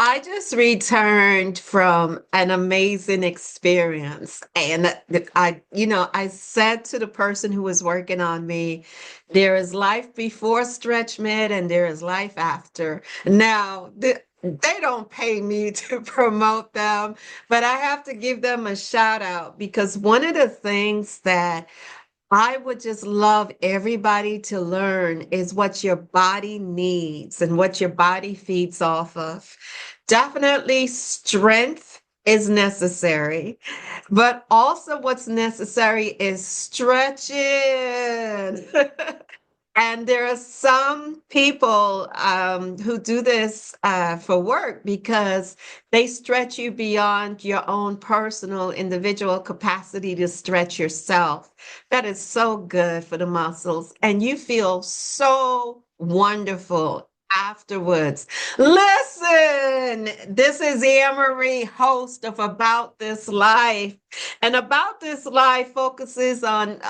I just returned from an amazing experience. And I said to the person who was working on me, there is life before stretch med and there is life after. Now, they don't pay me to promote them, but I have to give them a shout out because one of the things that I would just love everybody to learn is what your body needs and what your body feeds off of. Definitely strength is necessary, but also what's necessary is stretching. And there are some people who do this for work because they stretch you beyond your own personal individual capacity to stretch yourself. That is so good for the muscles. And you feel so wonderful afterwards. Listen, this is Anne Marie, host of About This Life. And About This Life focuses on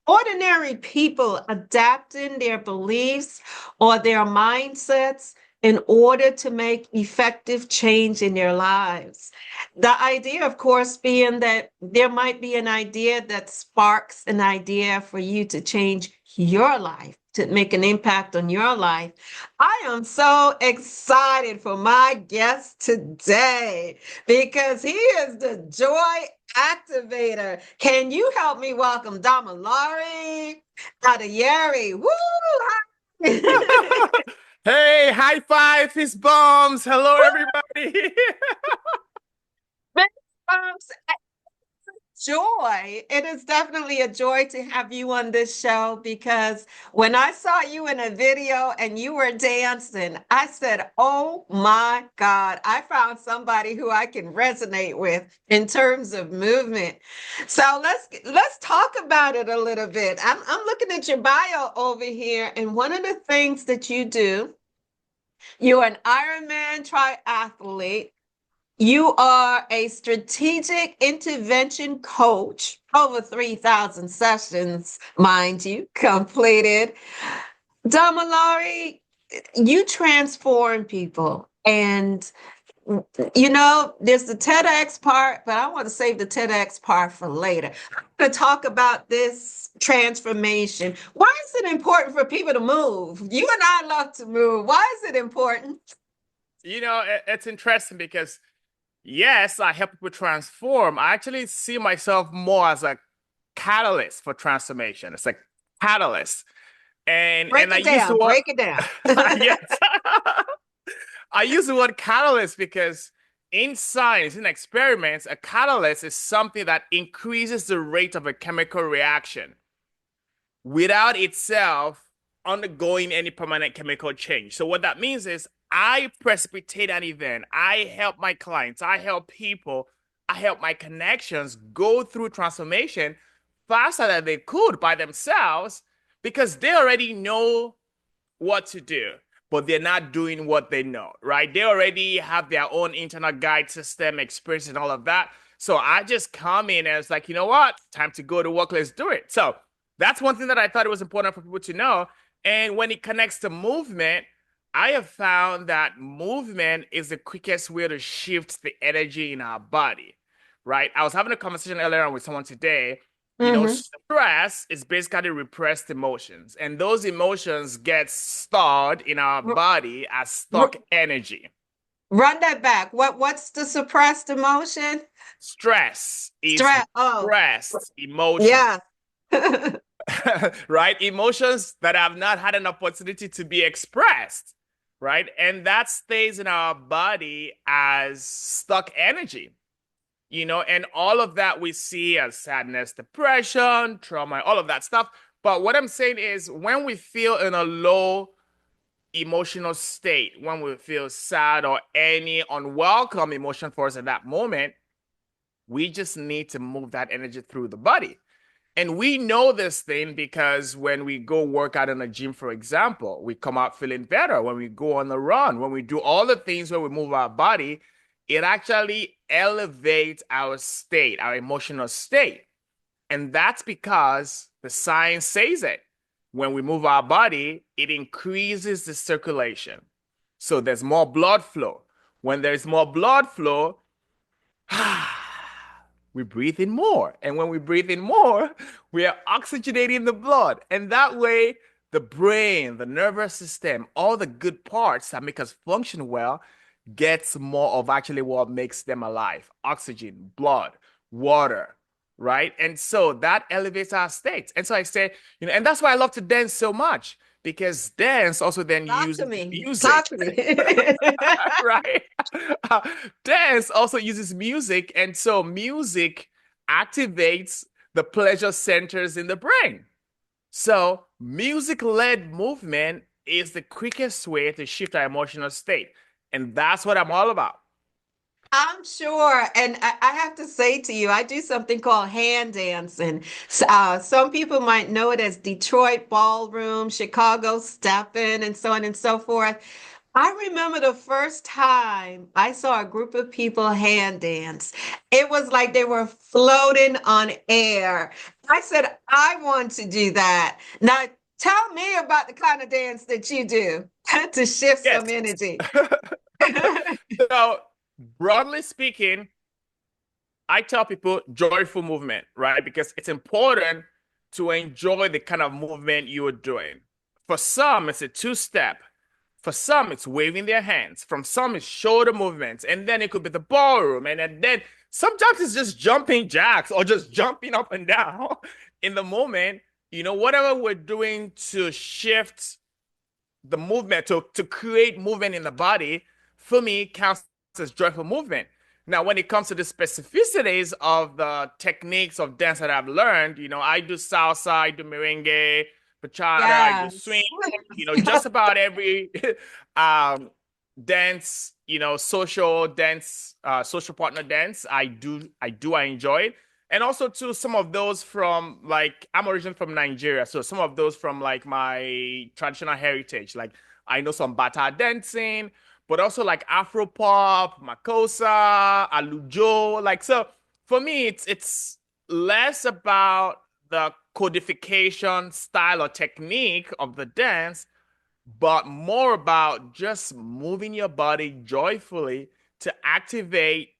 ordinary people adapting their beliefs or their mindsets in order to make effective change in their lives. The idea, of course, being that there might be an idea that sparks an idea for you to change your life, to make an impact on your life. I am so excited for my guest today because he is the Joy Activator. Can you help me welcome Damilare Adeyeri? Woo! Hi. Hey, high five, fist bumps. Hello, everybody. Bumps, joy. It is definitely a joy to have you on this show because when I saw you in a video and you were dancing, I said, "Oh my God, I found somebody who I can resonate with in terms of movement." So let's talk about it a little bit. I'm looking at your bio over here, and one of the things that you do, you're an Ironman triathlete. You are a strategic intervention coach, over 3,000 sessions, mind you, completed. Damilare, you transform people. And, there's the TEDx part, but I want to save the TEDx part for later. I'm going to talk about this transformation. Why is it important for people to move? You and I love to move. Why is it important? It's interesting because, yes, I help people transform. I actually see myself more as a catalyst for transformation. It's like catalyst. And Break I it use the down, word, break it down. yes. I use the word catalyst because in science, in experiments, a catalyst is something that increases the rate of a chemical reaction without itself undergoing any permanent chemical change. So what that means is I precipitate an event. I help my clients. I help people. I help my connections go through transformation faster than they could by themselves because they already know what to do, but they're not doing what they know, right? They already have their own internal guide system, experience, and all of that. So I just come in and it's like, you know what? Time to go to work. Let's do it. So that's one thing that I thought it was important for people to know. And when it connects to movement, I have found that movement is the quickest way to shift the energy in our body, right? I was having a conversation earlier on with someone today. Hmm. Stress is basically repressed emotions, and those emotions get stored in our body as stuck energy. Run that back. What's the suppressed emotion? Stress is Stress. Oh, repressed emotion, yeah. right? Emotions that have not had an opportunity to be expressed, right? And that stays in our body as stuck energy. And all of that we see as sadness, depression, trauma, all of that stuff. But what I'm saying is when we feel in a low emotional state, when we feel sad or any unwelcome emotion for us at that moment, we just need to move that energy through the body. And we know this thing because when we go work out in a gym, for example, we come out feeling better. When we go on the run, when we do all the things where we move our body, it actually elevates our state, our emotional state. And that's because the science says it. When we move our body, it increases the circulation. So there's more blood flow. When there's more blood flow, we breathe in more. And when we breathe in more, we are oxygenating the blood. And that way, the brain, the nervous system, all the good parts that make us function well gets more of actually what makes them alive. Oxygen, blood, water, right? And so that elevates our states. And so I say, and that's why I love to dance so much because dance also then Talk to uses me. music. Talk to me. Right? Uh, Dance also uses music, and so music activates the pleasure centers in the brain. So, music-led movement is the quickest way to shift our emotional state, and that's what I'm all about. I'm sure. And I have to say to you, I do something called hand dancing. Some people might know it as Detroit ballroom, Chicago stepping, and so on and so forth. I remember the first time I saw a group of people hand dance. It was like they were floating on air. I said, I want to do that. Now, tell me about the kind of dance that you do to shift Yes. some energy. So, broadly speaking, I tell people joyful movement, right? Because it's important to enjoy the kind of movement you are doing. For some, it's a two-step. For some, it's waving their hands. From some, it's shoulder movements. And then it could be the ballroom. And then sometimes it's just jumping jacks or just jumping up and down in the moment. Whatever we're doing to shift the movement, to create movement in the body, for me, counts as joyful movement. Now, when it comes to the specificities of the techniques of dance that I've learned, I do salsa, I do merengue, bachata, I do swing, Yes. just about every um, dance, social dance, social partner dance, I enjoy it. And also too, some of those from like I'm originally from Nigeria, so some of those from like my traditional heritage, like I know some bata dancing, but also like Afro pop, makosa, alujo. Like so, for me, it's less about the codification style or technique of the dance, but more about just moving your body joyfully to activate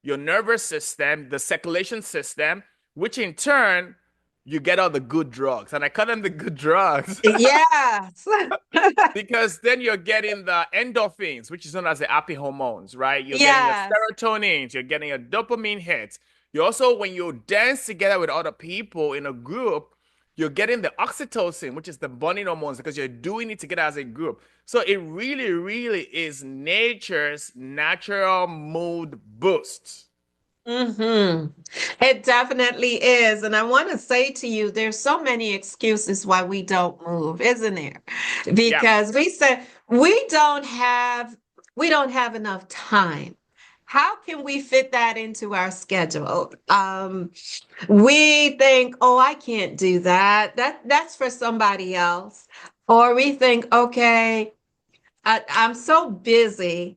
your nervous system, the circulation system, which in turn you get all the good drugs. And I call them the good drugs Yes. because then you're getting the endorphins, which is known as the happy hormones, right? You're getting your Yes. serotonins, you're getting your dopamine hits. You also, when you dance together with other people in a group, you're getting the oxytocin, which is the bonding hormones, because you're doing it together as a group. So it really, really is nature's natural mood boost. Hmm. It definitely is. And I want to say to you, there's so many excuses why we don't move, isn't there? Yeah. Because we say we don't have enough time. How can we fit that into our schedule? We think, oh, I can't do that. That's for somebody else. Or we think, okay, I'm so busy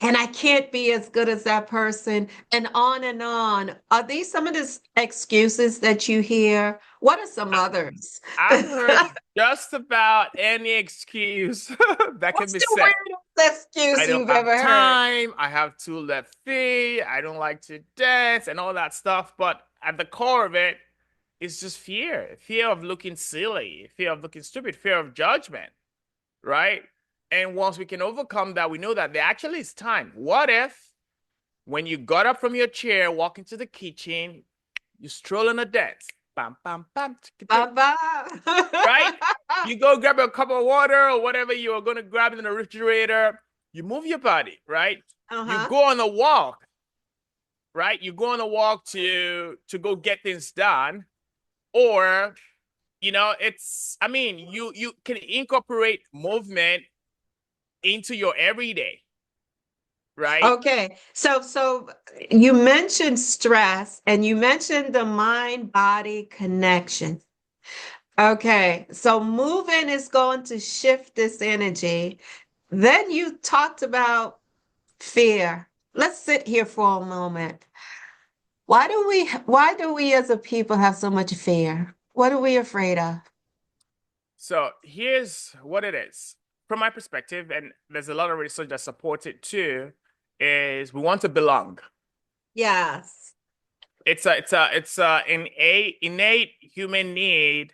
and I can't be as good as that person, and on and on. Are these some of the excuses that you hear? What are some others? I've heard just about any excuse that can What's be the said. weirdest I excuse don't you've have ever heard? time. I have two left feet. I don't like to dance and all that stuff. But at the core of it, it's just fear of looking silly, fear of looking stupid, fear of judgment, right? And once we can overcome that, we know that there actually is time. What if when you got up from your chair, walk into the kitchen, you stroll on a dance, bam, bam, bam, Bye right? bye. You go grab a cup of water or whatever you are going to grab in the refrigerator. You move your body, right? You Uh-huh. go on a walk, right? You go on a walk to go get things done, or I mean, you can incorporate movement into your everyday, right? Okay. So you mentioned stress and you mentioned the mind-body connection. Okay. So moving is going to shift this energy. Then you talked about fear. Let's sit here for a moment. Why do we as a people have so much fear? What are we afraid of? So here's what it is from my perspective, and there's a lot of research that supports it too. is we want to belong. Yes. It's a innate human need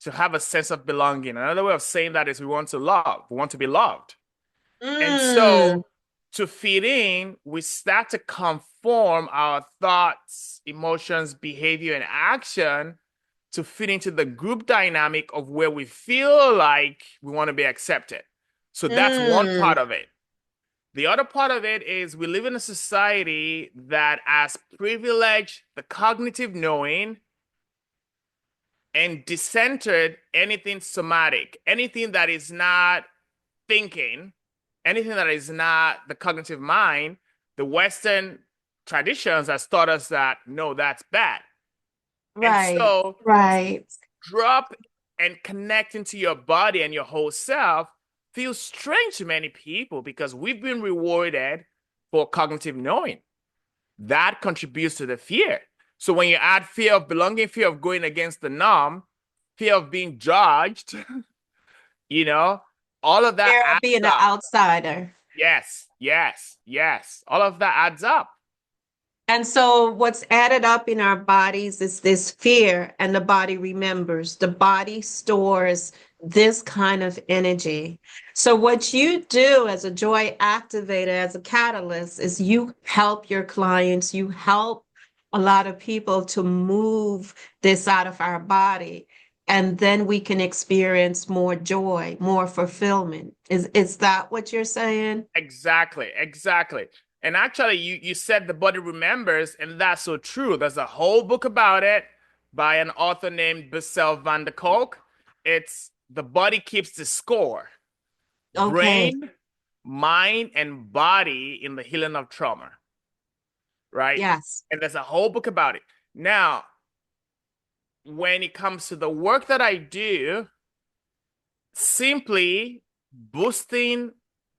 to have a sense of belonging. Another way of saying that is we want to love. We want to be loved. And Mm, so to fit in, we start to conform our thoughts, emotions, behavior, and action to fit into the group dynamic of where we feel like we want to be accepted. So that's one mm. part of it. The other part of it is we live in a society that has privileged the cognitive knowing and decentered anything somatic, anything that is not thinking, anything that is not the cognitive mind. The Western traditions has taught us that no, that's bad. And Right. so Right. drop and connect into your body and your whole self feels strange to many people because we've been rewarded for cognitive knowing. That contributes to the fear. So when you add fear of belonging, fear of going against the norm, fear of being judged, you know, all of that Fear of adds being an up. outsider. Yes, yes, yes. All of that adds up. And so, what's added up in our bodies is this fear, and the body remembers. The body stores this kind of energy. So, what you do as a joy activator, as a catalyst, is you help your clients, you help a lot of people to move this out of our body. And then we can experience more joy, more fulfillment. Is that what you're saying? Exactly, exactly. And actually, you said the body remembers, and that's so true. There's a whole book about it by an author named Bessel van der Kolk. It's The Body Keeps the Score. Okay. Brain, mind, and body in the healing of trauma, right? Yes. And there's a whole book about it. Now, when it comes to the work that I do, simply boosting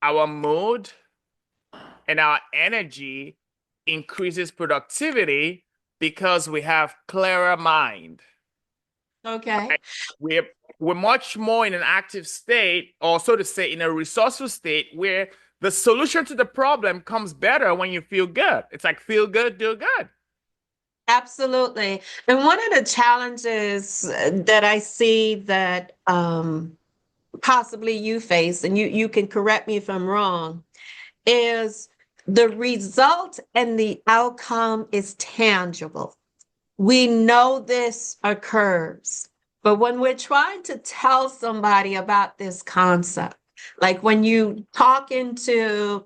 our mood and our energy increases productivity because we have clearer mind. Okay. Right? We're we're much more in an active state, or so to say, in a resourceful state where the solution to the problem comes better when you feel good. It's like feel good, do good. Absolutely. And one of the challenges that I see that possibly you face, and you can correct me if I'm wrong, is the result and the outcome is tangible. We know this occurs, but when we're trying to tell somebody about this concept, like when you talk into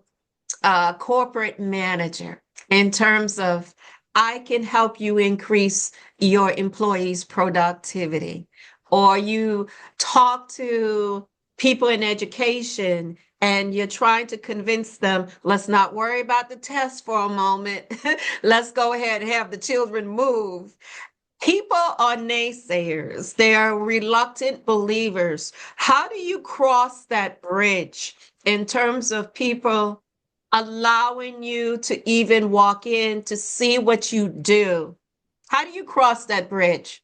corporate manager in terms of I can help you increase your employees' productivity, or you talk to people in education and you're trying to convince them, let's not worry about the test for a moment. Let's go ahead and have the children move. People are naysayers. They are reluctant believers. How do you cross that bridge in terms of people allowing you to even walk in to see what you do? How do you cross that bridge?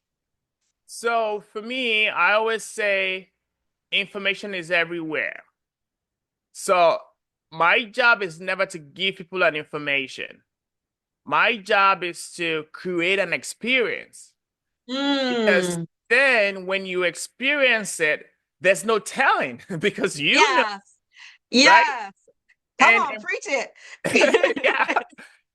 So for me, I always say information is everywhere. So my job is never to give people an information. My job is to create an experience because Mm, then when you experience it, there's no telling because you know, yes, right? yes. Come And, on, preach yeah,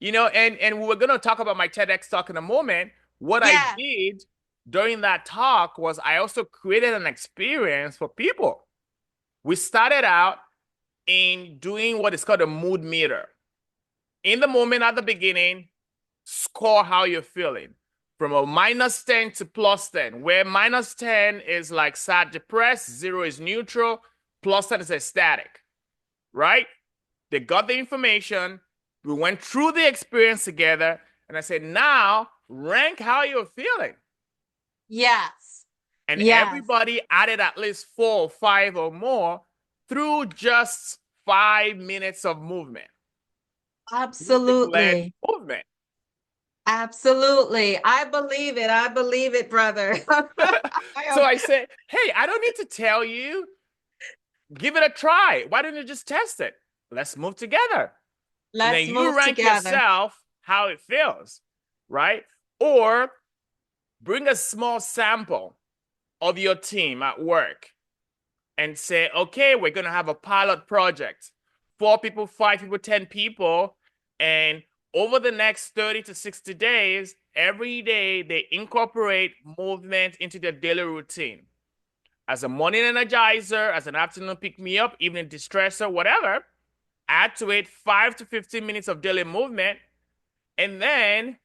it. and we're gonna talk about my TEDx talk in a moment. What I Yeah. did during that talk was I also created an experience for people. We started out in doing what is called a mood meter. In the moment at the beginning, score how you're feeling from a -10 to +10, where -10 is like sad, depressed, 0 is neutral, +10 is ecstatic, right? They got the information. We went through the experience together, and I said, now rank how you're feeling. Yes. And Yes. everybody added at least 4 or 5 or more through just 5 minutes of movement, music-led Absolutely. movement. Absolutely. I believe it. I believe it, brother. I So am. I said, hey, I don't need to tell you, give it a try. Why don't you just test it? Let's move together. And Let's then you move rank together. yourself how it feels, right? Or bring a small sample of your team at work and say, okay, we're going to have a pilot project. 4 people, 5 people, 10 people. And over the next 30 to 60 days, every day they incorporate movement into their daily routine. As a morning energizer, as an afternoon pick me up, evening distressor, whatever. Add to it 5 to 15 minutes of daily movement, and then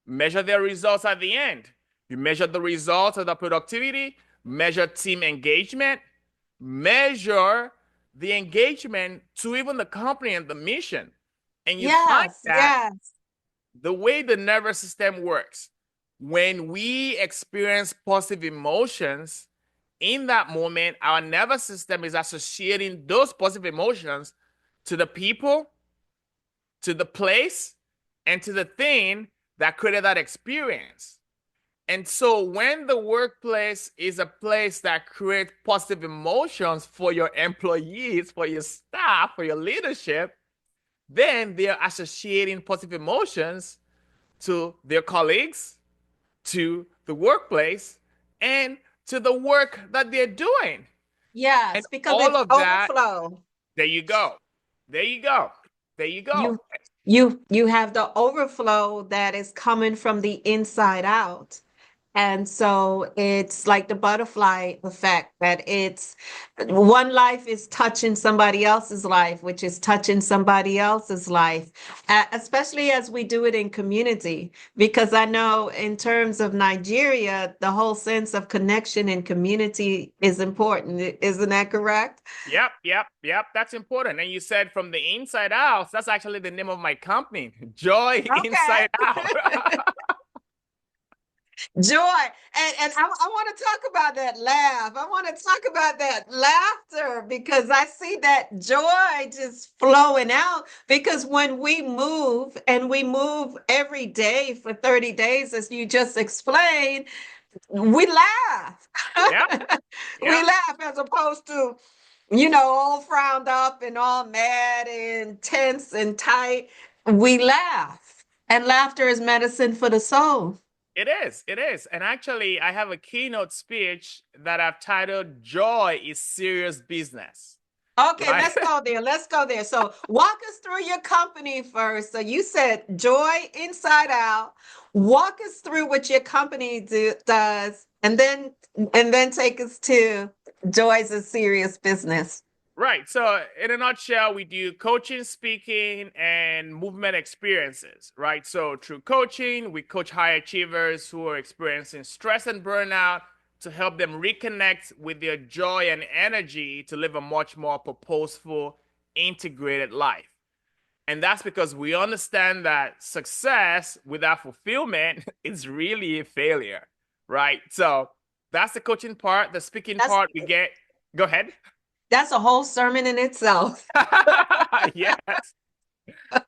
measure their results at the end. You measure the results of the productivity, measure team engagement, measure the engagement to even the company and the mission. And you find Yes, that yes, the way the nervous system works, when we experience positive emotions, in that moment, our nervous system is associating those positive emotions to the people, to the place, and to the thing that created that experience. And so when the workplace is a place that creates positive emotions for your employees, for your staff, for your leadership, then they're associating positive emotions to their colleagues, to the workplace, and to the work that they're doing. And yes, because all it's of that, overflow. there you go. There you go. There you go. You have the overflow that is coming from the inside out. And so it's like the butterfly effect that it's one life is touching somebody else's life, which is touching somebody else's life, especially as we do it in community. Because I know in terms of Nigeria, the whole sense of connection and community is important. Isn't that correct? Yep, yep, yep. That's important. And you said from the inside out. That's actually the name of my company, Joy Inside Okay. Out. Joy. And I want to talk about that laugh. I want to talk about that laughter because I see that joy just flowing out. Because when we move and we move every day for 30 days, as you just explained, we laugh. Yep, We yep. laugh as opposed to, all frowned up and all mad and tense and tight. We laugh. And laughter is medicine for the soul. It is. It is. And actually, I have a keynote speech that I've titled Joy is Serious Business. Okay, Right? let's go there. Let's go there. So, walk us through your company first. So, you said Joy Inside Out. Walk us through what your company does, and then take us to Joy's a serious business. Right. So, in a nutshell, we do coaching, speaking, and movement experiences, right? So, through coaching, we coach high achievers who are experiencing stress and burnout to help them reconnect with their joy and energy to live a much more purposeful, integrated life. And that's because we understand that success without fulfillment is really a failure, right? So, that's the coaching part. The speaking That's part, we get, go ahead. that's a whole sermon in itself. Yes.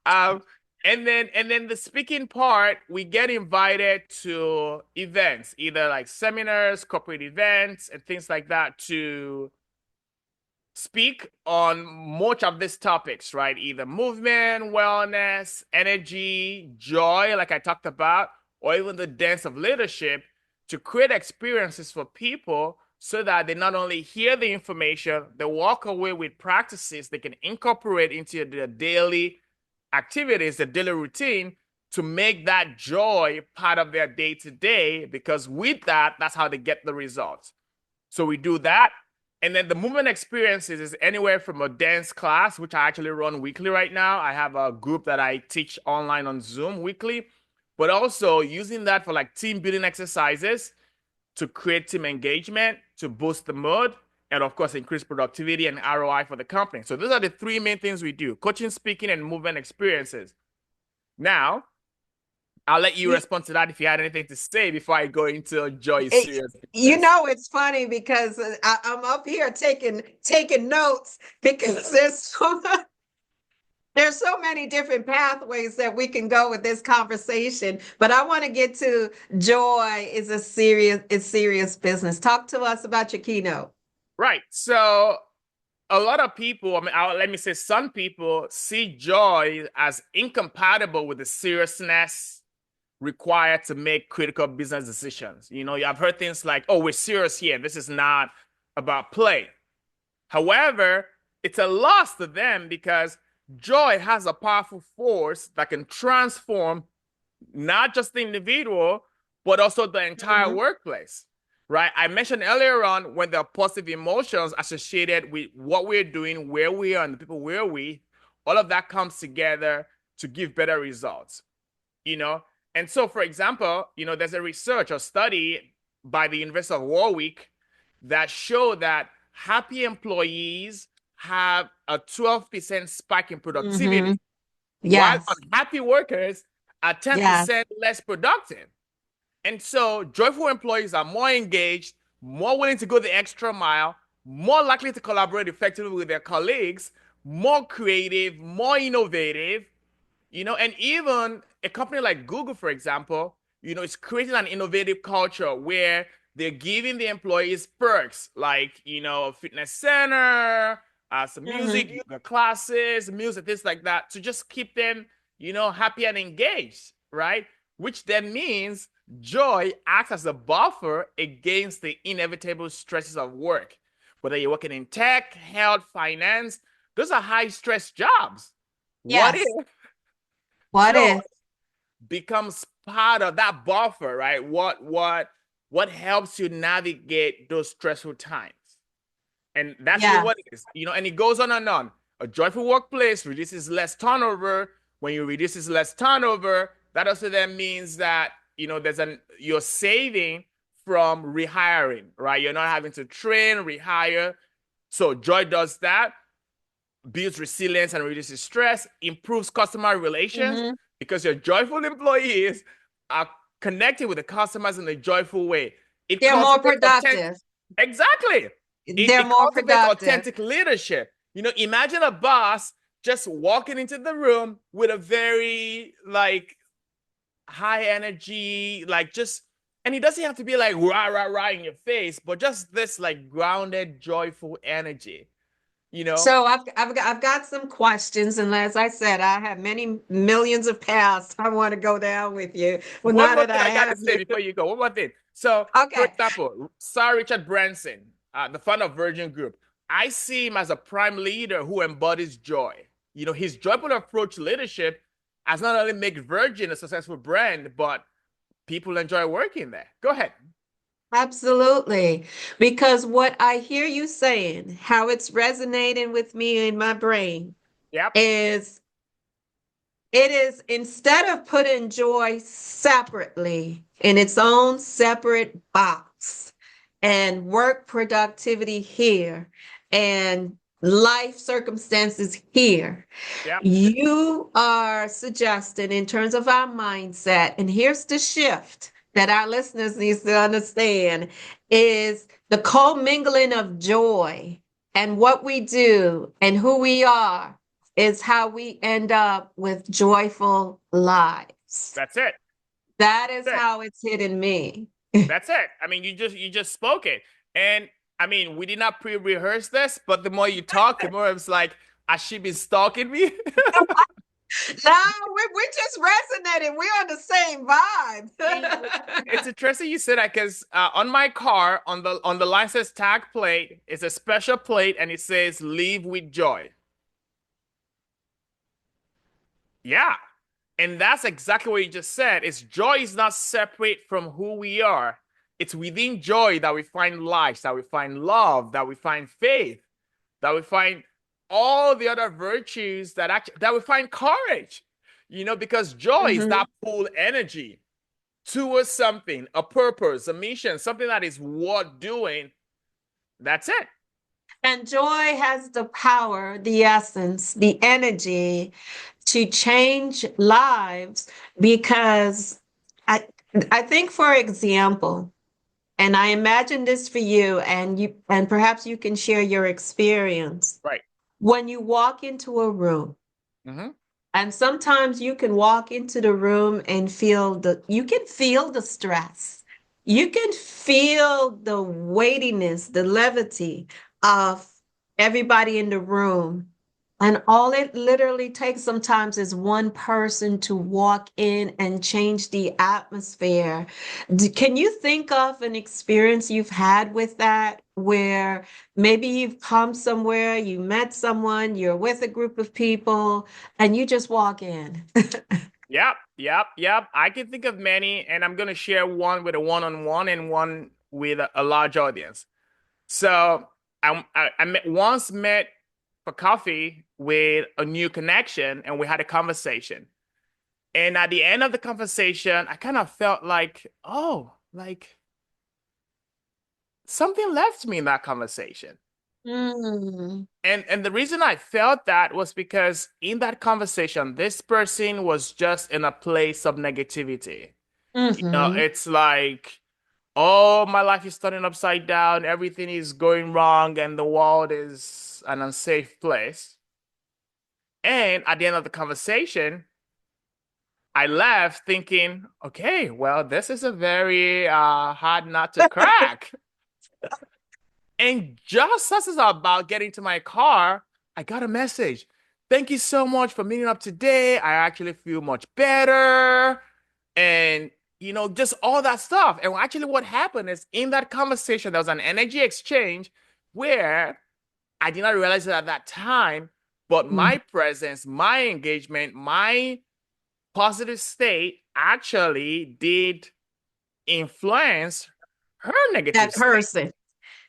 Um, and then the speaking part, we get invited to events, either like seminars, corporate events, and things like that to speak on much of these topics, right? Either movement, wellness, energy, joy, like I talked about, or even the dance of leadership to create experiences for people so that they not only hear the information, they walk away with practices they can incorporate into their daily activities, their daily routine to make that joy part of their day to day, because with that, that's how they get the results. So we do that. And then the movement experiences is anywhere from a dance class, which I actually run weekly right now. I have a group that I teach online on Zoom weekly, but also using that for like team building exercises to create team engagement, to boost the mood, and of course, increase productivity and ROI for the company. So those are the three main things we do: coaching, speaking, and movement experiences. Now, I'll let you You, respond to that if you had anything to say before I go into Joy's it- serious business. it's funny because I'm up here taking notes because there's so many different pathways that we can go with this conversation, but I want to get to joy is serious business. Talk to us about your keynote. Right. So a lot of people, I mean, let me say some people see joy as incompatible with the seriousness required to make critical business decisions. You know, I've heard things like, oh, we're serious here. This is not about play. However, it's a loss to them because joy has a powerful force that can transform not just the individual, but also the entire Mhm. workplace, right? I mentioned earlier on when there are positive emotions associated with what we're doing, where we are, and the people where we, all of that comes together to give better results, you know? And so, for example, you know, there's a research or study by the University of Warwick that show that happy employees have a 12% spike in Mhm. productivity, while Yes. unhappy workers are Yes. 10% less productive. And so joyful employees are more engaged, more willing to go the extra mile, more likely to collaborate effectively with their colleagues, more creative, more innovative, you know, and even a company like Google, for example, you know, it's creating an innovative culture where they're giving the employees perks like, you know, a fitness center, some music, Mhm. yoga classes, music, things like that, to just keep them, you know, happy and engaged, right? Which then means joy acts as a buffer against the inevitable stresses of work. Whether you're working in tech, health, finance, those are high stress jobs. What Yes. if What joy if? becomes part of that buffer, right? What helps you navigate those stressful times? And that's really what Yes. it is, you know. And it goes on and on. A joyful workplace reduces less turnover. When you reduces less turnover, that also then means that you know you're saving from rehiring, right? You're not having to train, rehire. So joy does that, builds resilience and reduces stress, improves customer relations Mhm. because your joyful employees are connected with the customers in a joyful way. It They're more cultivates authentic, productive. exactly. They're It more cultivates productive. authentic leadership. You know, imagine a boss just walking into the room with a very like high energy, like just, and he doesn't have to be like rah rah rah in your face, but just this like grounded, joyful energy. You know, So I've got some questions, and as I said, I have many millions of paths I want to go down with you. Well, one now more that thing I I got to have say you. before you go. One more thing. So, for Okay. example, Sir Richard Branson, the founder of Virgin Group, I see him as a prime leader who embodies joy. You know, his joyful approach to leadership has not only made Virgin a successful brand, but people enjoy working there. Go ahead. Absolutely. Because what I hear you saying, how it's resonating with me in my brain, Yep. is it is instead of putting joy separately in its own separate box and work productivity here and life circumstances here, Yep. you are suggesting in terms of our mindset, and here's the shift that our listeners needs to understand is the commingling of joy and what we do and who we are is how we end up with joyful lives. That's it. That is That's it. how it's hitting me. That's it. I mean, you just spoke it. And I mean, we did not pre-rehearse this, but the more you talk, the more it's like, has she been stalking me? No, we're just resonating. We're on the same It's vibe. interesting you said that because on my car, on the license tag plate, it's a special plate and it says "Live with joy." Yeah, and that's exactly what you just said. It's joy is not separate from who we are. It's within joy that we find life, that we find love, that we find faith, that we find all the other virtues that we find courage. You know, because joy is Mhm. that pull energy towards something, a purpose, a mission, something that is worth doing. That's it. And joy has the power, the essence, the energy to change lives because I I think for example, and I imagine this for you and perhaps you can share your experience. Right. When you walk into a room, Hmm. and sometimes you can walk into the room and you can feel the stress. You can feel the weightiness, the levity of everybody in the room. And all it literally takes sometimes is one person to walk in and change the atmosphere. Can you think of an experience you've had with that where maybe you've come somewhere, you met someone, you're with a group of people, and you just walk in? Yep, yep, yep. I can think of many, and I'm gonna share one with a one-on-one and one with a large audience. So once met for coffee with a new connection, and we had a conversation. And at the end of the conversation, I kind of felt like, oh, like something left me in that conversation. Mm, And the reason I felt that was because in that conversation, this person was just in a place of negativity. hmm. It's like, oh, my life is turning upside down, everything is going wrong, and the world is an unsafe place. And at the end of the conversation, I left thinking, okay, well, this is a very hard nut to crack. And just as I was about getting to my car, I got a message. Thank you so much for meeting up today. I actually feel much better. And, just all that stuff. And actually, what happened is in that conversation, there was an energy exchange where I did not realize it at that time, but my presence, my engagement, my positive state actually did influence her negative That state. person.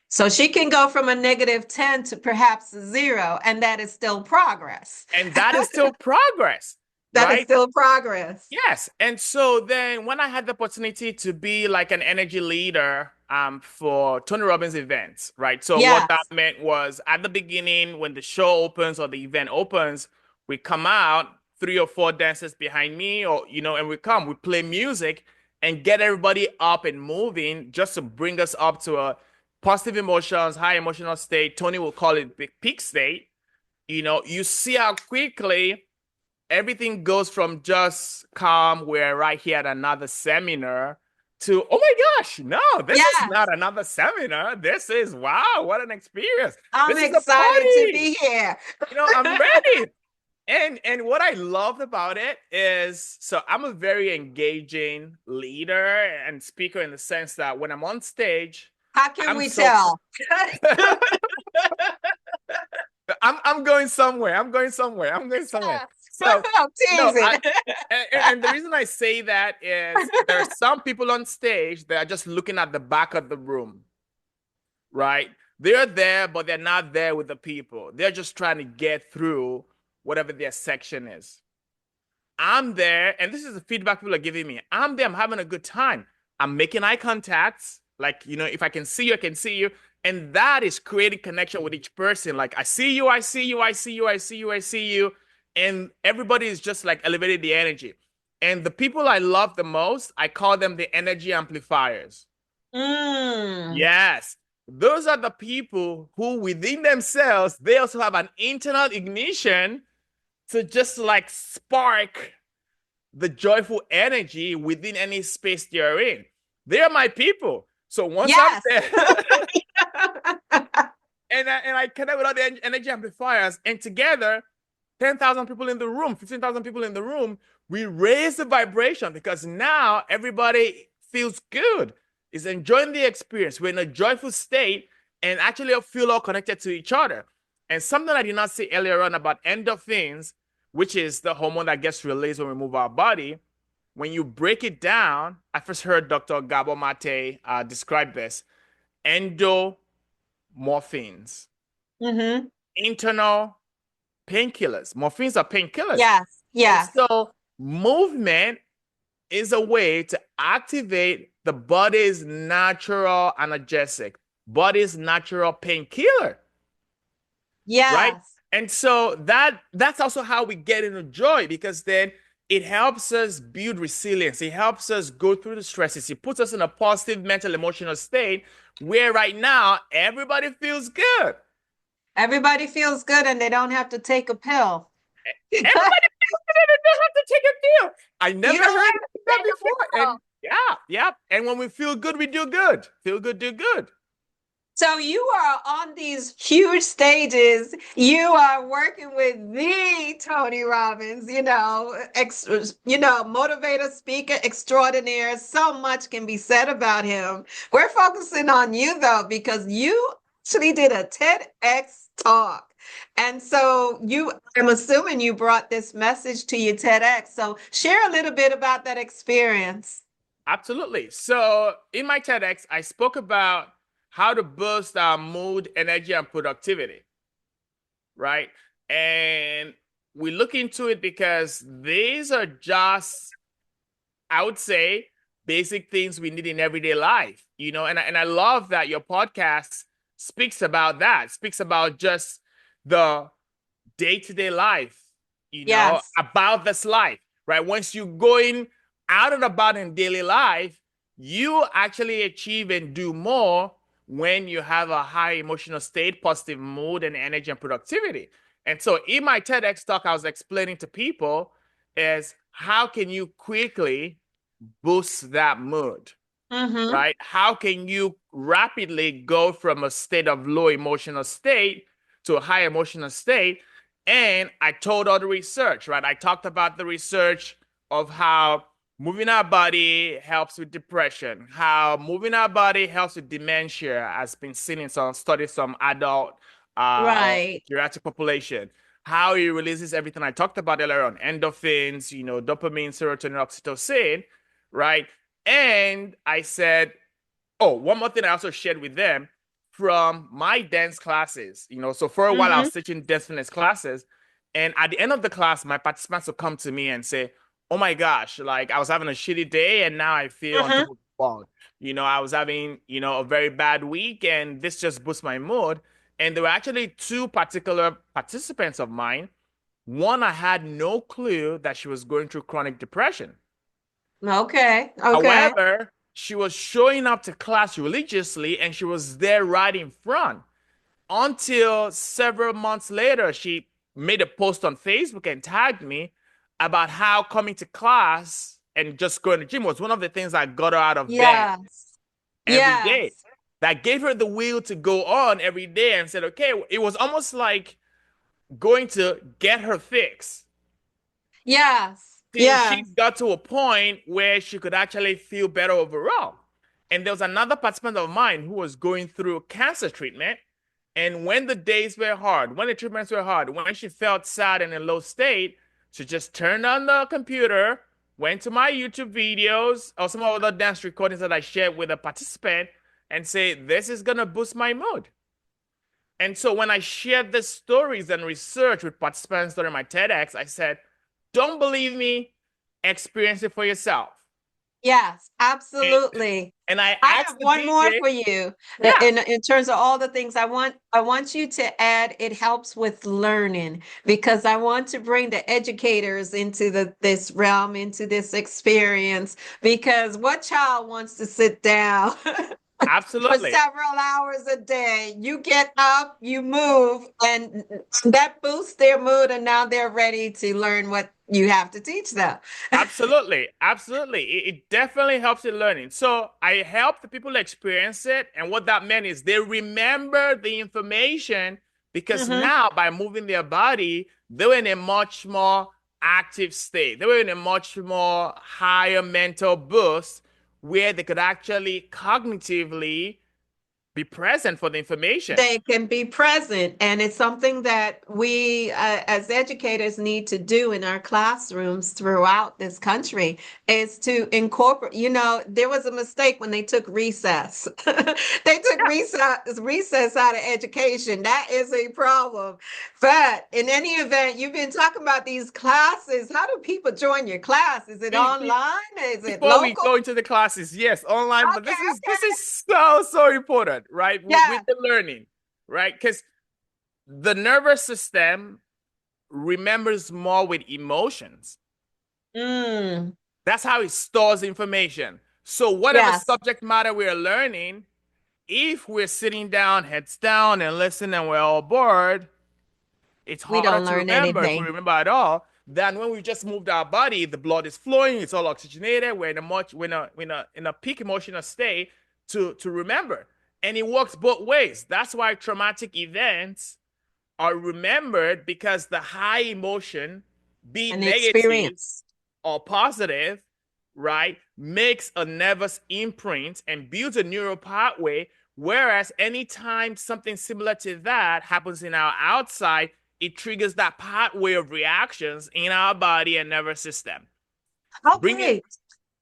So she can go from a -10 to perhaps a 0, and that is still progress. And that is still progress, That is right? still progress. Yes. And so then when I had the opportunity to be like an energy leader for Tony Robbins events, right? So what that Yes. meant was at the beginning, when the show opens or the event opens, we come out, three or four dancers behind me, or and we play music and get everybody up and moving just to bring us up to a positive emotions, high emotional state. Tony will call it the peak state. You see how quickly everything goes from just calm, we're right here at another seminar, to, oh my gosh, no, this is Yes. not another seminar. This is, wow, what an experience. I'm This is a excited to party. be here. I'm ready. And what I loved about it is, so I'm a very engaging leader and speaker in the sense that when I'm on stage, How can I'm we so tell? I'm going somewhere. I'm going somewhere. I'm going somewhere. So, I'm teasing. and the reason I say that is there are some people on stage that are just looking at the back of the room, right? They're there, but they're not there with the people. They're just trying to get through whatever their section is. I'm there, and this is the feedback people are giving me. I'm there, I'm having a good time. I'm making eye contacts. Like, if I can see you, I can see you. And that is creating connection with each person. Like, I see you, I see you, I see you, I see you, I see you. And everybody is just like elevating the energy. And the people I love the most, I call them the energy amplifiers. Mm. Yes. Those are the people who within themselves, they also have an internal ignition to just like spark the joyful energy within any space they're in. They're my people. So once I'm Yes. there, and I connect with all the energy amplifiers, and together, 10,000 people in the room, 15,000 people in the room, we raise the vibration because now everybody feels good, is enjoying the experience. We're in a joyful state and actually feel all connected to each other. And something I did not say earlier on about endorphins, which is the hormone that gets released when we move our body. When you break it down, I first heard Dr. Gabor Mate describe this. Endorphins, Mm-hmm. internal painkillers. Morphines are painkillers. Yes. And Yes. so movement is a way to activate the body's natural analgesic, body's natural painkiller, right? Yes. And so that's also how we get into joy, because then it helps us build resilience. It helps us go through the stresses. It puts us in a positive mental emotional state where right now everybody feels good. Everybody feels good and they don't have to take a pill. You Everybody feels good and they have to take a pill. I don't never heard have to that take a before. pill. And yeah, yeah. And when we feel good, we do good. Feel good, do good. So you are on these huge stages. You are working with the Tony Robbins, motivator, speaker extraordinaire. So much can be said about him. We're focusing on you though, because you actually did a TEDx talk. And so I'm assuming you brought this message to your TEDx. So share a little bit about that experience. Absolutely. So in my TEDx, I spoke about how to boost our mood, energy, and productivity, right? And we look into it because these are just, I would say, basic things we need in everyday life, and I love that your podcast speaks about that, speaks about just the day-to-day life, Yes. about this life, right? Once you're going out and about in daily life, you actually achieve and do more when you have a high emotional state, positive mood, and energy and productivity. And so in my TEDx talk, I was explaining to people is how can you quickly boost that mood, Mm-hmm. right? How can you rapidly go from a state of low emotional state to a high emotional state? And I told all the research, right? I talked about the research of how moving our body helps with depression, how moving our body helps with dementia, has been seen in some studies, some adult or Right. geriatric population, how it releases everything I talked about earlier on, endorphins, dopamine, serotonin, oxytocin, right? And I said, oh, one more thing I also shared with them from my dance classes. So for a while I Mm-hmm. was teaching dance fitness classes, and at the end of the class, my participants would come to me and say, "Oh my gosh, like I was having a shitty day, and now I feel on Mm-hmm. top of the world. I was having a very bad week, and this just boosts my mood." And there were actually two particular participants of mine. One, I had no clue that she was going through chronic depression. Okay. Okay. However, she was showing up to class religiously and she was there right in front until several months later, she made a post on Facebook and tagged me about how coming to class and just going to gym was one of the things that got her out of bed Yes. every day. Yes. That gave her the will to go on every day and said, okay, it was almost like going to get her fix Yes. till she Yes. got to a point where she could actually feel better overall. And there was another participant of mine who was going through cancer treatment. And when the days were hard, when the treatments were hard, when she felt sad and in a low state, she just turned on the computer, went to my YouTube videos or some other dance recordings that I shared with a participant and say, this is going to boost my mood. And so when I shared the stories and research with participants during my TEDx, I said, don't believe me, experience it for yourself. Yes. And, Absolutely. and I I asked have the one more DJ, for you. yeah, In terms of all the things I want you to add, it helps with learning because I want to bring the educators into this realm, into this experience, because what child wants to sit down for absolutely. several hours a day? You get up, you move, and that boosts their mood, and now they're ready to learn what you have to teach them. Absolutely, absolutely. It definitely helps in learning. So I help the people experience it. And what that meant is they remember the information because Hmm. now by moving their body, they were in a much more active state. They were in a much more higher mental boost where they could actually cognitively be present for the information. They can be present, and it's something that we as educators need to do in our classrooms throughout this country is to incorporate. There was a mistake when they took recess. They took recess out of education. That is a problem. But in any event, you've been talking about these classes. How do people join your class? Is it Be- be- online? Is it Before we local? go into the classes, yes, online, but Okay, this okay. is so important, right? With Yeah. the learning, right? Because the nervous system remembers more with emotions. Mm, That's how it stores information. So whatever yes. subject matter we're learning, if we're sitting down, heads down, and listen, and we're all bored, it's We harder don't to learn remember if we anything. remember at all than when we just moved our body. The blood is flowing, it's all oxygenated. We're in a peak emotional state to remember. And it works both ways. That's why traumatic events are remembered, because the high emotion, be it An negative experience. or positive, right, makes a nervous imprint and builds a neural pathway. Whereas anytime something similar to that happens in our outside, it triggers that pathway of reactions in our body and nervous system. Bringing, Okay.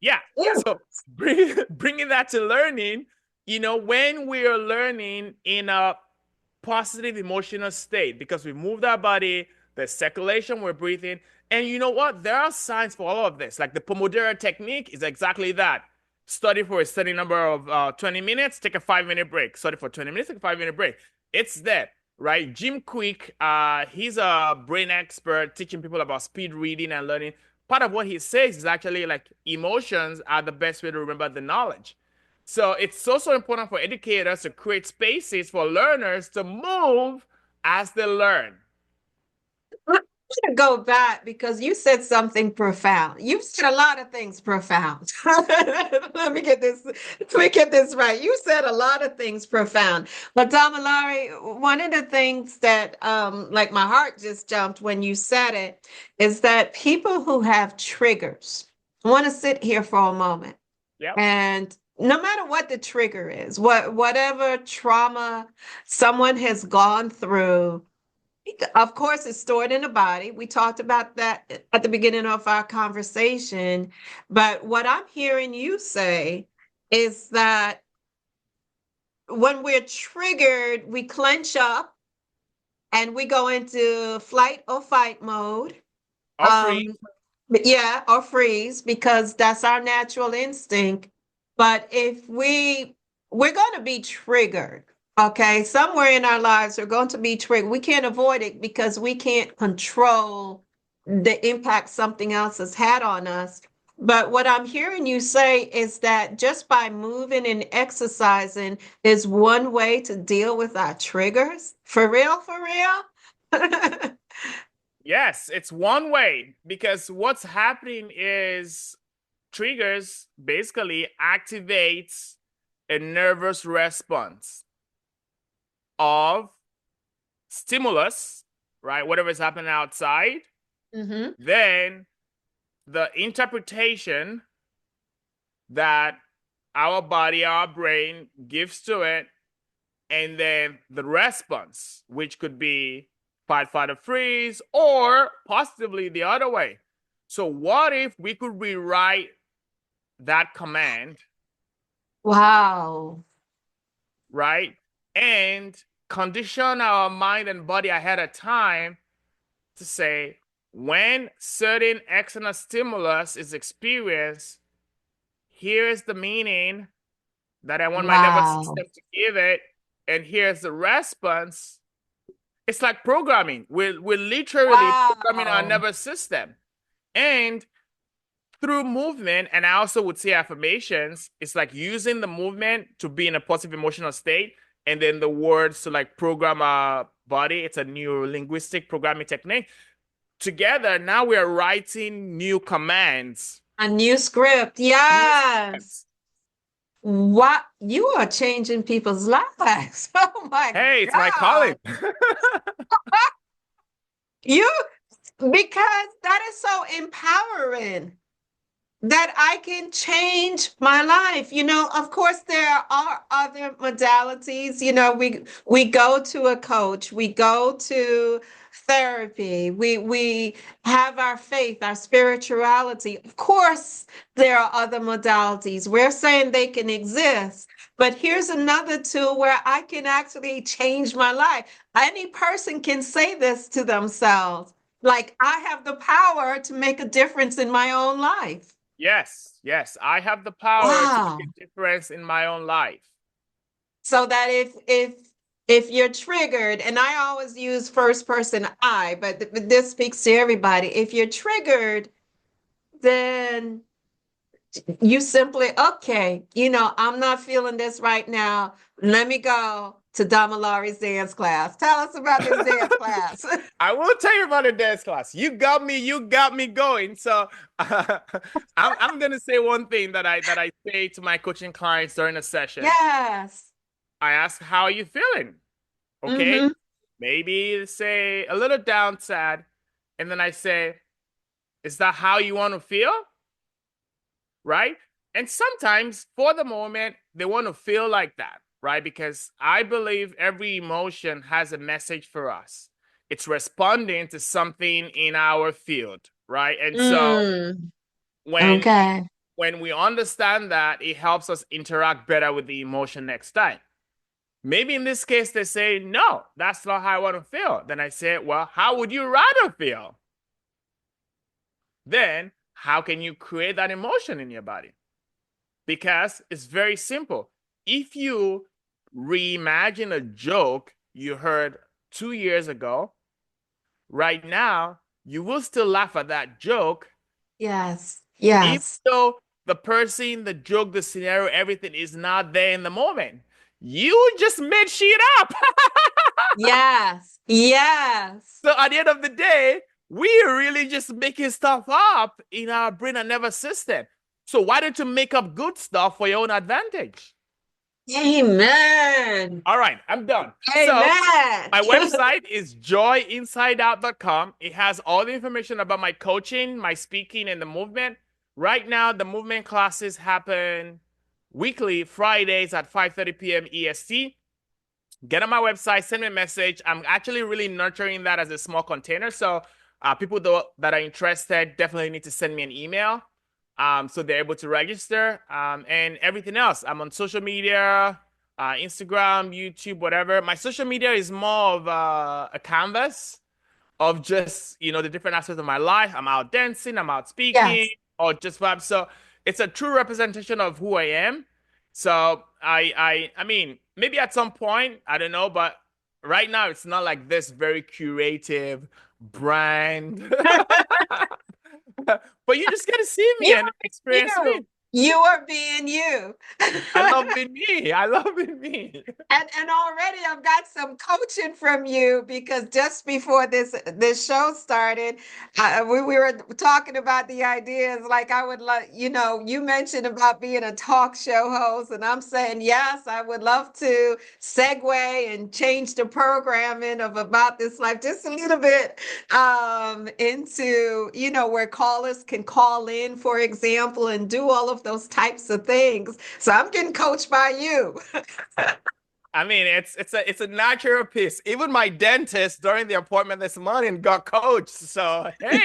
yeah. Yeah. So bringing that to learning, when we are learning in a positive emotional state, because we moved our body, the circulation, we're breathing. And you know what? There are signs for all of this. Like the Pomodoro technique is exactly that. Study for a steady number of 20 minutes, take a 5-minute break. Study for 20 minutes, take a 5-minute break. It's there, right? Jim Quick, he's a brain expert teaching people about speed reading and learning. Part of what he says is actually like emotions are the best way to remember the knowledge. So it's also important for educators to create spaces for learners to move as they learn. To go back because you said something profound. You've said a lot of things profound. Let me get this right. You said a lot of things profound. But Damilare, one of the things that like my heart just jumped when you said it is that people who have triggers, I want to sit here for a moment. Yep. And no matter what the trigger is, whatever trauma someone has gone through, of course, it's stored in the body. We talked about that at the beginning of our conversation. But what I'm hearing you say is that when we're triggered, we clench up and we go into flight or fight mode. Or free. Um, yeah, or freeze because that's our natural instinct. But if we're going to be triggered, okay, somewhere in our lives we're going to be triggered. We can't avoid it because we can't control the impact something else has had on us. But what I'm hearing you say is that just by moving and exercising is one way to deal with our triggers. For real, for real? Yes, it's one way, because what's happening is triggers basically activates a nervous response of stimulus, right? Whatever is happening outside. Mm-hmm. Then the interpretation that our body, our brain gives to it, and then the response, which could be fight, flight, or freeze, or possibly the other way. So what if we could rewrite that command, Wow. right? And condition our mind and body ahead of time to say, when certain external stimulus is experienced, here's the meaning that I want my nervous Wow. system to give it, and here's the response. It's like programming. We're literally programming our Wow. nervous system. And through movement, and I also would say affirmations, it's like using the movement to be in a positive emotional state, and then the words to like program our body. It's a neuro-linguistic programming technique. Together, now we are writing new commands. A new script. New Yes. scripts. What you are changing people's lives. Oh my Hey, it's my God. calling. You because that is so empowering that I can change my life. Of course there are other modalities. We go to a coach, we go to therapy, we have our faith, our spirituality. Of course there are other modalities. We're saying they can exist. But here's another tool where I can actually change my life. Any person can say this to themselves. Like, I have the power to make a difference in my own life. Yes, yes, I have the power to make Wow. a difference in my own life. So that if you're triggered, and I always use first person I, but this speaks to everybody. If you're triggered, then you simply, okay, I'm not feeling this right now. Let me go to Damilare's dance class. Tell us about this dance class. I will tell you about the dance class. You got me going. So I'm gonna say one thing that I say to my coaching clients during a session. Yes. I ask, how are you feeling? Okay. Mm-hmm. Maybe say a little down, sad. And then I say, is that how you want to feel? Right? And sometimes for the moment, they want to feel like that, right? Because I believe every emotion has a message for us. It's responding to something in our field, right? And so Mm. when Okay. when we understand that, it helps us interact better with the emotion next time. Maybe in this case, they say, no, that's not how I want to feel. Then I say, well, how would you rather feel? Then how can you create that emotion in your body? Because it's very simple. If you reimagine a joke you heard 2 years ago, right now, you will still laugh at that joke, Yes. even Yes. though the person, the joke, the scenario, everything is not there in the moment. You just made shit up. Yes. Yes. So at the end of the day, we are really just making stuff up in our brain and nervous system. So why don't you make up good stuff for your own advantage? Amen. All right, I'm done. So Amen. my website is joyinsideout.com. It has all the information about my coaching, my speaking, and the movement. Right now, the movement classes happen weekly, Fridays at 5:30 p.m. EST. Get on my website, send me a message. I'm actually really nurturing that as a small container. So people that are interested definitely need to send me an email, so they're able to register, and everything else. I'm on social media, Instagram, YouTube, whatever. My social media is more of a canvas of just, the different aspects of my life. I'm out dancing, I'm out speaking, Yes. or just vibes. So it's a true representation of who I am. So I mean, maybe at some point, I don't know, but right now it's not like this very curative brand. But you just get to see me You and are experience me. you. You are being you. I love being me. I love being me. And already I've got some coaching from you because just before this show started, we were talking about the ideas. Like I would like, you mentioned about being a talk show host, and I'm saying yes, I would love to segue and change the programming of About This Life just a little bit into where callers can call in, for example, and do all of those types of things. So I'm getting coached by you. I mean, it's a natural piece. Even my dentist during the appointment this morning got coached. So hey,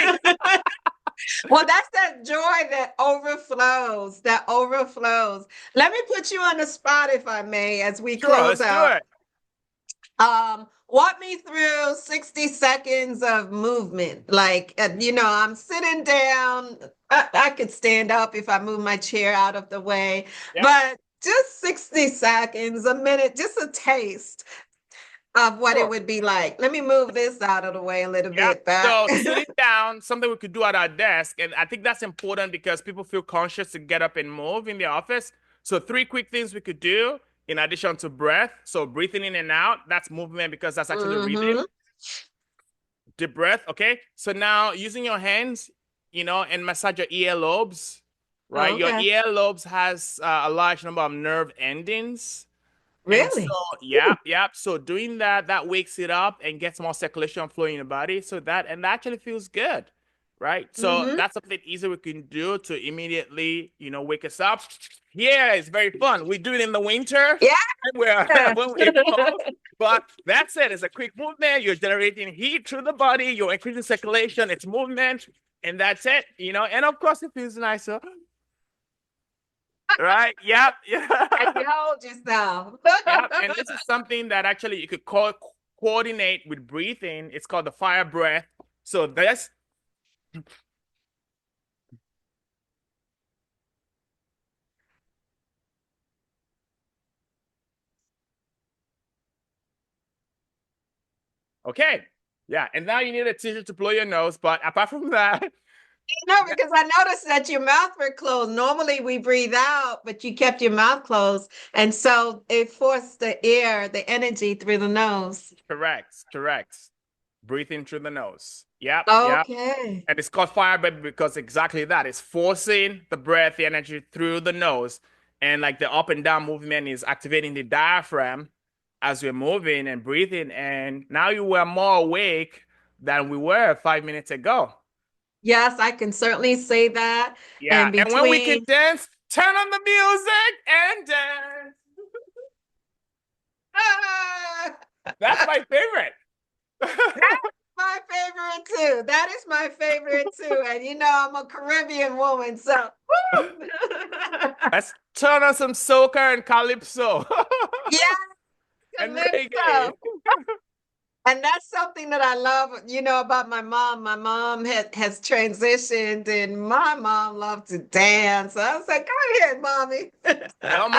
Well, that's that joy that overflows, that overflows. Let me put you on the spot, if I may, as we sure, close let's do out. it. Walk me through 60 seconds of movement. Like, I'm sitting down. I could stand up if I move my chair out of the way, Yep. but just 60 seconds, a minute, just a taste of what it Sure. would be like. Let me move this out of the way a little Yeah. bit back. So sitting down, something we could do at our desk, and I think that's important because people feel conscious to get up and move in the office. So three quick things we could do in addition to breath. So breathing in and out, that's movement because that's actually breathing. Hmm. Deep breath. Okay. So now using your hands, and massage your earlobes, right? Your Okay. earlobes has a large number of nerve endings. And so, Really? yeah, yeah. So doing that, that wakes it up and gets more circulation flowing in the body. So that actually feels good, right? So Mm-hmm. that's something easy we can do to immediately, wake us up. Yeah, it's very fun. We do it in the winter Yeah. where when it's cold, but that's it. It's a quick movement. You're generating heat through the body. You're increasing circulation. It's movement, and that's it. And of course, it feels nicer, right? Yep, And yeah. you hold yourself. Yeah, and this is something that actually you could coordinate with breathing. It's called the fire breath. So this, okay, yeah, and now you need a tissue to blow your nose. But apart from that, No, because I noticed that your mouth were closed. Normally we breathe out, but you kept your mouth closed. And so it forced the air, the energy through the nose. correct, correct. Breathing through the nose. Yep, yep. Okay. And it's called fire breath because exactly that. It's forcing the breath, the energy through the nose. And like the up and down movement is activating the diaphragm as we're moving and breathing. And now you were more awake than we were 5 minutes ago. Yes, I can certainly say that. Yeah. And And when we can between dance, turn on the music and dance. ah, That's my favorite. my favorite too. That is my favorite too. And you know, I'm a Caribbean woman, so woo! Let's turn on some soca and calypso Yeah, and calypso. reggae And that's something that I love, you know, about my mom. My mom has transitioned, and my mom loved to dance. I was like, go ahead, mommy. Your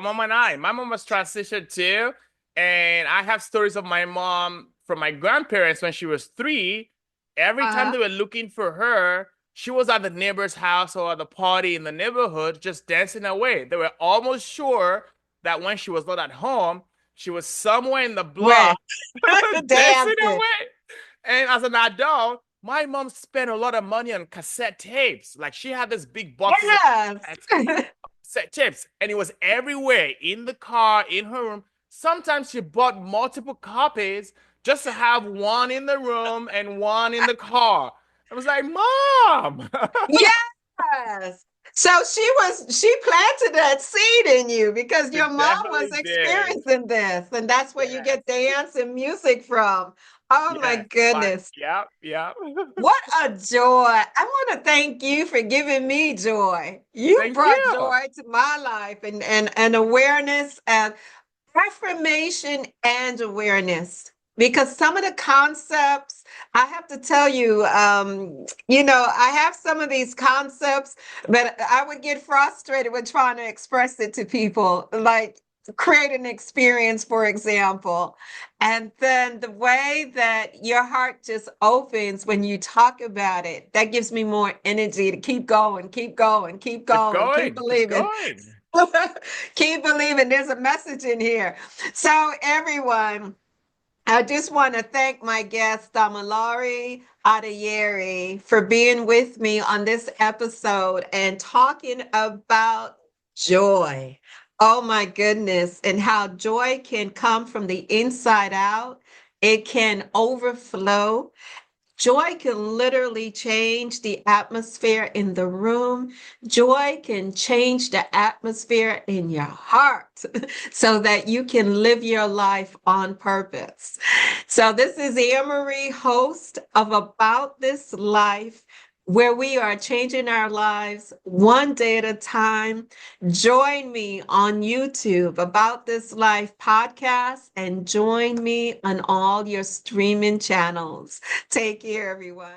mom and I. My mom was transitioned too, and I have stories of my mom from my grandparents when she was 3. Every time Uh-huh. they were looking for her, she was at the neighbor's house or at the party in the neighborhood, just dancing away. They were almost sure that when she was not at home, she was somewhere in the Where? block dancing Dancing. away. And as an adult, my mom spent a lot of money on cassette tapes. Like she had this big boxes of Yes. cassette tapes, and it was everywhere in the car, in her room. Sometimes she bought multiple copies just to have one in the room and one in the car. I was like, Mom. Yes. So she planted that seed in you because She your mom was definitely did. experiencing this, and that's where you get Yes. dance and music from. Oh my Yes. Fine. goodness. Yep. Yep. What a joy. I want to thank you for giving me joy. You Thank brought you. joy to my life and awareness and affirmation and awareness. Because some of the concepts, I have to tell you, you know, I have some of these concepts, but I would get frustrated with trying to express it to people, like create an experience, for example. And then the way that your heart just opens when you talk about it, that gives me more energy to keep going, keep going, keep Keep going, keep going. Keep believing. going. Keep believing. There's a message in here. So, everyone, I just want to thank my guest, Damilare Adeyeri, for being with me on this episode and talking about joy. Oh my goodness, and how joy can come from the inside out. It can overflow. Joy can literally change the atmosphere in the room. Joy can change the atmosphere in your heart so that you can live your life on purpose. So, this is Anne Marie, host of About This Life, where we are changing our lives one day at a time. Join me on YouTube, About This Life podcast, and join me on all your streaming channels. Take care, everyone.